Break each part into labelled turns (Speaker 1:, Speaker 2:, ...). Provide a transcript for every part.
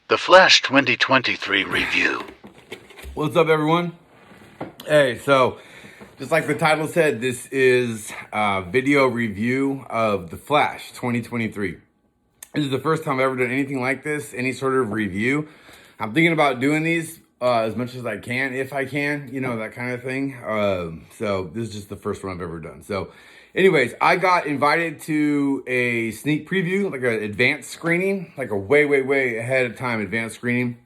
Speaker 1: The Flash 2023 review.
Speaker 2: What's up, everyone? Hey, so just like the title said, this is a video review of The Flash 2023. This is the first time I've ever done anything like this, any sort of review. I'm thinking about doing these as much as I can, if I can, you know, that kind of thing. So this is just the first one I've ever done. So anyways, I got invited to a sneak preview, like an advanced screening, like a way ahead of time advanced screening.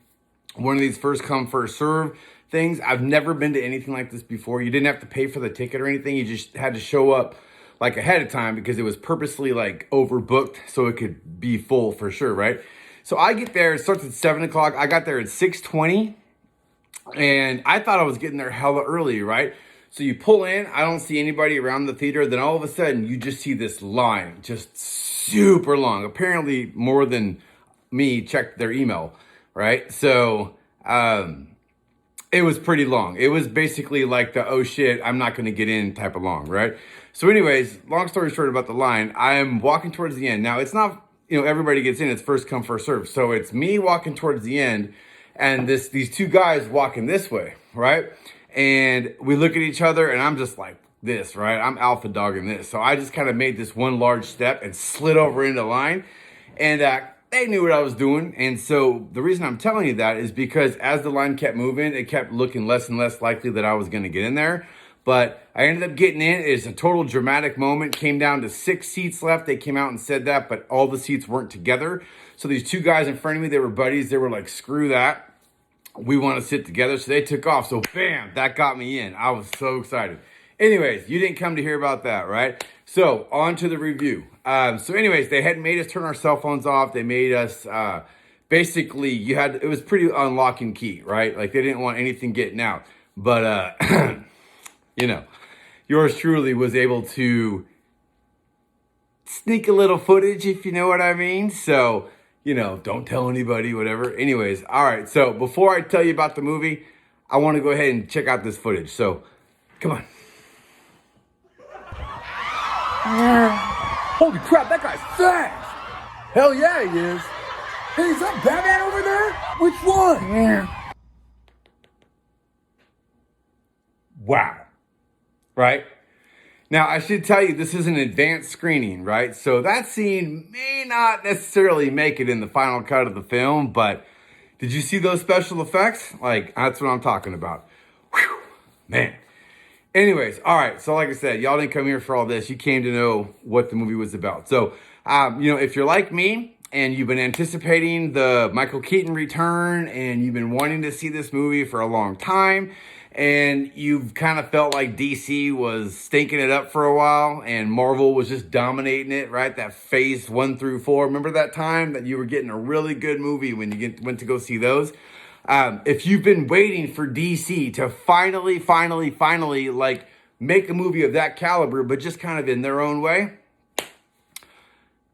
Speaker 2: One of these first come, first serve things. I've never been to anything like this before. You didn't have to pay for the ticket or anything. You just had to show up like ahead of time because it was purposely like overbooked so it could be full for sure, right? So I get there, it starts at 7 o'clock. I got there at 6:20 and I thought I was getting there hella early, right? So you pull in, I don't see anybody around the theater. Then all of a sudden you just see this line, just super long. Apparently more than me checked their email, right? So, it was pretty long. It was basically like the, oh shit, I'm not going to get in type of long, right? So anyways, long story short about the line, I'm walking towards the end. Now, it's not, you know, everybody gets in. It's first come, first serve. So it's me walking towards the end and these two guys walking this way, right? And we look at each other and I'm just like this, right? I'm alpha dogging this. So I just kind of made this one large step and slid over into line. And they knew what I was doing. And so the reason I'm telling you that is because as the line kept moving, it kept looking less and less likely that I was going to get in there. But I ended up getting in. It's a total dramatic moment. Came down to 6 seats left. They came out and said that, but all the seats weren't together. So these two guys in front of me, they were buddies. They were like, screw that. We want to sit together. So they took off. So bam, that got me in. I was so excited. Anyways, you didn't come to hear about that, right? So on to the review. So anyways, they had made us turn our cell phones off. They made us, basically, it was pretty unlock and key, right? Like they didn't want anything getting out. But, you know, yours truly was able to sneak a little footage, if you know what I mean. So, you know, don't tell anybody, whatever. Anyways, all right. So before I tell you about the movie, I want to go ahead and check out this footage. So come on.
Speaker 3: Holy crap, that guy's fast! Hell yeah, he is. Hey, is that Batman over there? Which one?
Speaker 2: Wow. Right? Now, I should tell you, this is an advanced screening, right? So that scene may not necessarily make it in the final cut of the film, but did you see those special effects? Like, that's what I'm talking about. Whew, man. Anyways, all right. So like I said, y'all didn't come here for all this. You came to know what the movie was about. So, you know, if you're like me and you've been anticipating the Michael Keaton return and you've been wanting to see this movie for a long time and you've kind of felt like DC was stinking it up for a while and Marvel was just dominating it, right? That phase 1 through 4. Remember that time that you were getting a really good movie when you went to go see those? If you've been waiting for DC to finally, like, make a movie of that caliber, but just kind of in their own way,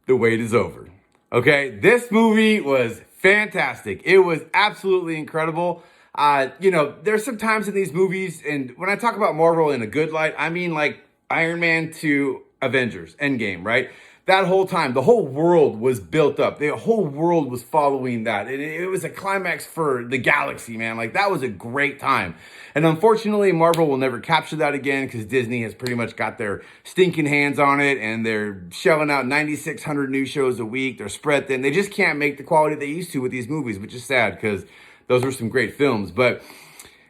Speaker 2: the wait is over. Okay? This movie was fantastic. It was absolutely incredible. You know, there's some times in these movies, and when I talk about Marvel in a good light, I mean like Iron Man to Avengers, Endgame, right? That whole time, the whole world was built up. The whole world was following that. And it was a climax for the galaxy, man. Like, that was a great time. And unfortunately, Marvel will never capture that again because Disney has pretty much got their stinking hands on it. And they're shelling out 9,600 new shows a week. They're spread thin. They just can't make the quality they used to with these movies, which is sad because those were some great films. But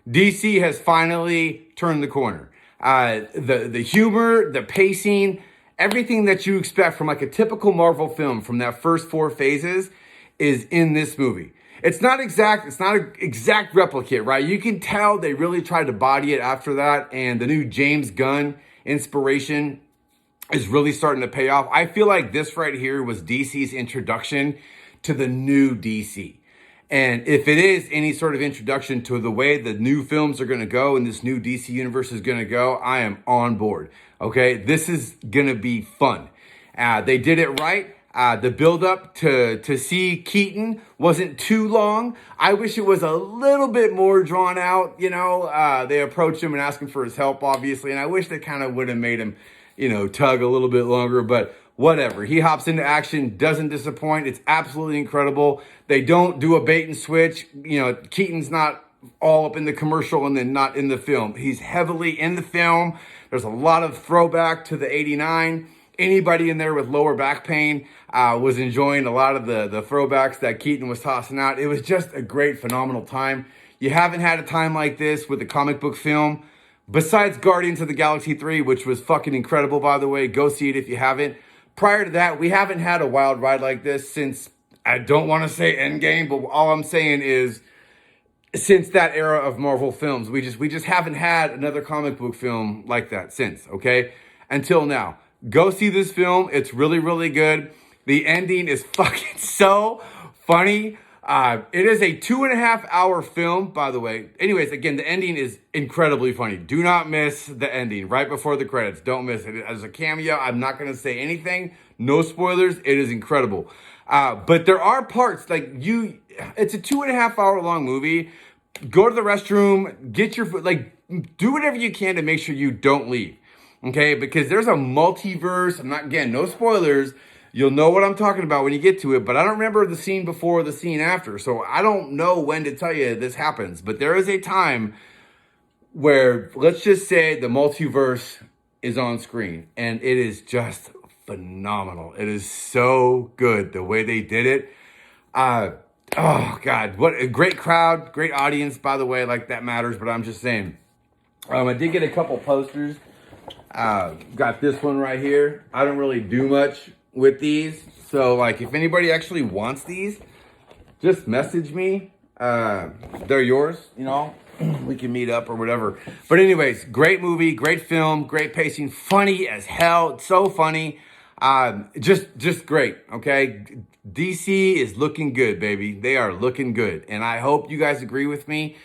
Speaker 2: DC has finally turned the corner. The humor, the pacing, everything that you expect from like a typical Marvel film from that first 4 phases is in this movie. It's not an exact replicate, right? You can tell they really tried to body it after that, and the new James Gunn inspiration is really starting to pay off. I feel like this right here was DC's introduction to the new DC. And if it is any sort of introduction to the way the new films are going to go and this new DC universe is going to go, I am on board. Okay, this is going to be fun. They did it right. The build up to see Keaton wasn't too long. I wish it was a little bit more drawn out. You know, they approached him and asked him for his help, obviously. And I wish they kind of would have made him, you know, tug a little bit longer. But whatever. He hops into action, doesn't disappoint. It's absolutely incredible. They don't do a bait and switch. You know, Keaton's not all up in the commercial and then not in the film. He's heavily in the film. There's a lot of throwback to the 89. Anybody in there with lower back pain was enjoying a lot of the throwbacks that Keaton was tossing out. It was just a great, phenomenal time. You haven't had a time like this with a comic book film. Besides Guardians of the Galaxy 3, which was fucking incredible, by the way. Go see it if you haven't. Prior to that, we haven't had a wild ride like this since, I don't want to say Endgame, but all I'm saying is since that era of Marvel films. We just haven't had another comic book film like that since, okay? Until now. Go see this film. It's really, really good. The ending is fucking so funny. It is a 2.5 hour film, by the way. Anyways, again, the ending is incredibly funny. Do not miss the ending right before the credits. Don't miss it. As a cameo, I'm not going to say anything. No spoilers. It is incredible. But there are parts like it's a 2.5 hour long movie. Go to the restroom, get your food, like do whatever you can to make sure you don't leave. Okay, because there's a multiverse. Again, no spoilers. You'll know what I'm talking about when you get to it, but I don't remember the scene before, the scene after. So I don't know when to tell you this happens, but there is a time where, let's just say, the multiverse is on screen and it is just phenomenal. It is so good the way they did it. Oh God, what a great crowd, great audience, by the way, like that matters, but I'm just saying. I did get a couple posters. Got this one right here. I don't really do much with these. So like if anybody actually wants these, just message me. They're yours, you know, we can meet up or whatever. But anyways, great movie, great film, great pacing, funny as hell. It's so funny. Just great. Okay. DC is looking good, baby. They are looking good. And I hope you guys agree with me.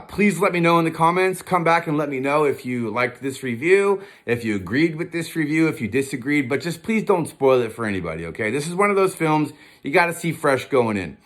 Speaker 2: Please let me know in the comments. Come back and let me know if you liked this review, if you agreed with this review, if you disagreed, but just please don't spoil it for anybody, okay? This is one of those films you got to see fresh going in.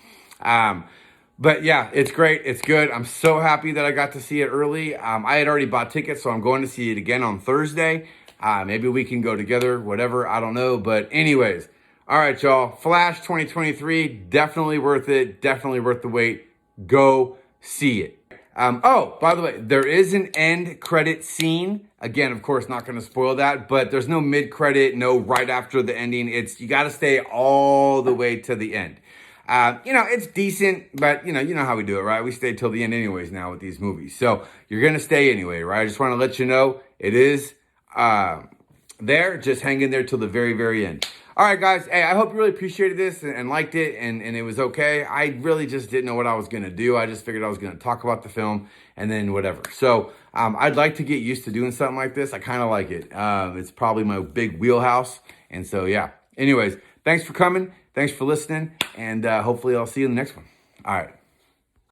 Speaker 2: But yeah, it's great. It's good. I'm so happy that I got to see it early. I had already bought tickets, so I'm going to see it again on Thursday. Maybe we can go together, whatever. I don't know. But anyways, all right, y'all. Flash 2023, definitely worth it. Definitely worth the wait. Go see it. Oh, by the way, there is an end credit scene. Again, of course, not going to spoil that, but there's no mid credit, no right after the ending. You got to stay all the way to the end. It's decent, but you know how we do it, right? We stay till the end anyways now with these movies. So you're going to stay anyway, right? I just want to let you know it is, there, just hang in there till the very, very end. All right, guys. Hey, I hope you really appreciated this and liked it and it was okay. I really just didn't know what I was going to do. I just figured I was going to talk about the film and then whatever. So I'd like to get used to doing something like this. I kind of like it. It's probably my big wheelhouse. And so, yeah. Anyways, thanks for coming. Thanks for listening. And hopefully I'll see you in the next one. All right.